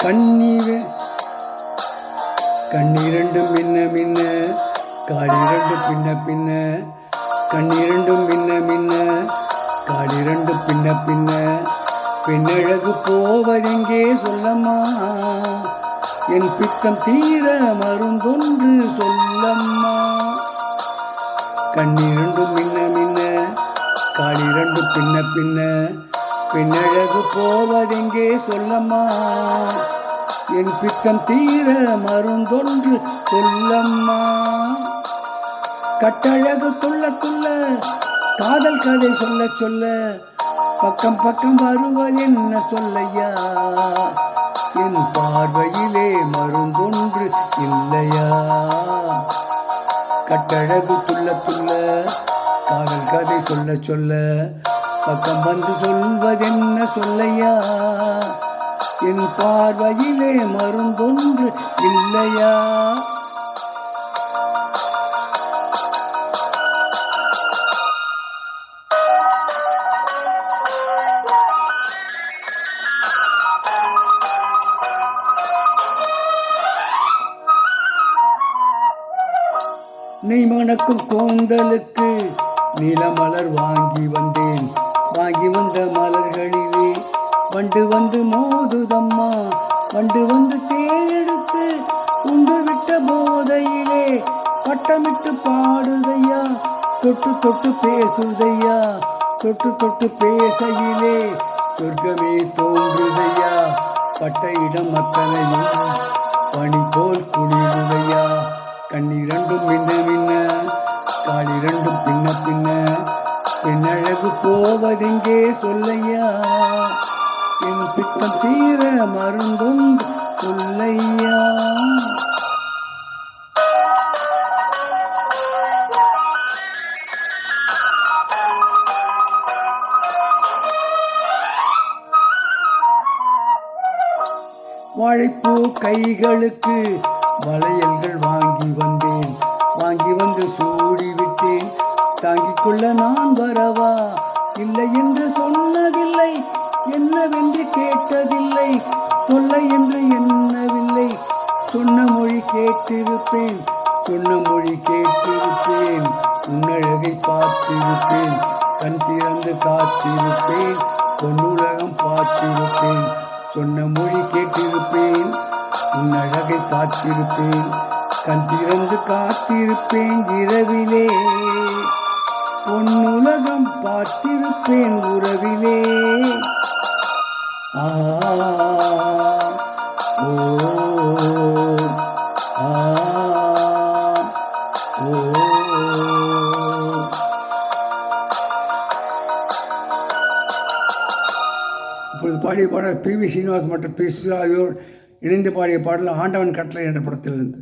கண்ணீர் கண்ணீரண்டும் மின்ன மின்ன காலிரண்டு பின்ன பின்ன கண்ணீரண்டும் மின்ன மின்ன காலிரண்டு பின்ன பின்ன பெண்ணழகு போவதெங்கே சொல்லம்மா என் பித்தம் தீர மருந்தொன்று சொல்லம்மா கண்ணீரண்டும் மின்ன மின்ன காலிரண்டு பின்ன பின்ன பெண்ணழகு போவதெங்கே சொல்லம்மா என் பித்தம் தீர மருந்தொன்று சொல்லம்மா கட்டழகு துள்ள துள்ள காதல் கதை சொல்ல சொல்ல பக்கம் பக்கம் வருவதென்ன சொல்லையா என் பார்வையிலே மருந்தொன்று இல்லையா கட்டழகு துள்ள துள்ள காதல் கதை சொல்ல சொல்ல பக்கம் வந்து சொல்வதென்ன சொல்லையா என் பார்வையிலே மருந்தொன்று இல்லையா நெய் மணக்கும் கூந்தலுக்கு நீலமலர் வாங்கி வந்தேன் வாங்கி வந்த மலர்களிலே வண்டு வந்து மோதுதம்மா வண்டு வந்து தேனெடுத்து உண்டு விட்ட போதையிலே பட்டமிட்டு பாடுதையா தொட்டு தொட்டு பேசுதையா தொட்டு தொட்டு பேசையிலே சொர்க்கமே தோன்றுதையா பட்ட இடம் அத்தனையும் பனி போல் குளிருதையா கண்ணீரண்டும் மின்ன மின்ன காலிரண்டும் பின்ன பின்ன பெண்ணழகு போவதெங்கே சொல்லையா என் பித்தம் தீர மருந்தொன்று சொல்லையா வாழைப்பூ கைகளுக்கு வளையல்கள் வாங்கி வந்தேன் வாங்கி வந்து சூடிவிட்டேன் தாங்கிக் கொள்ள நான் வரவா இல்லை என்று சொன்னதில்லை என்னவென்று கேட்டதில்லை தொல்லை என்று எண்ணவில்லை சொன்ன மொழி கேட்டிருப்பேன் சொன்ன மொழி கேட்டிருப்பேன் உன்னழகை பார்த்திருப்பேன் கண் திறந்து காத்திருப்பேன் பொன்னுலகம் பார்த்திருப்பேன் சொன்ன மொழி கேட்டிருப்பேன் உன்னழகை பார்த்திருப்பேன் கண் திறந்து காத்திருப்பேன் இரவிலே பொன்னுலகம் பார்த்திருப்பேன் உறவிலே ஆ ஓ ஆ ஓ இப்பொழுது பாடிய பாடல் பி.வி. ஸ்ரீனிவாஸ் மற்றும் பி. சுஷீலா ஆகியோர் இணைந்து பாடிய பாடல் ஆண்டவன் கட்டளை என்ற படத்திலிருந்து.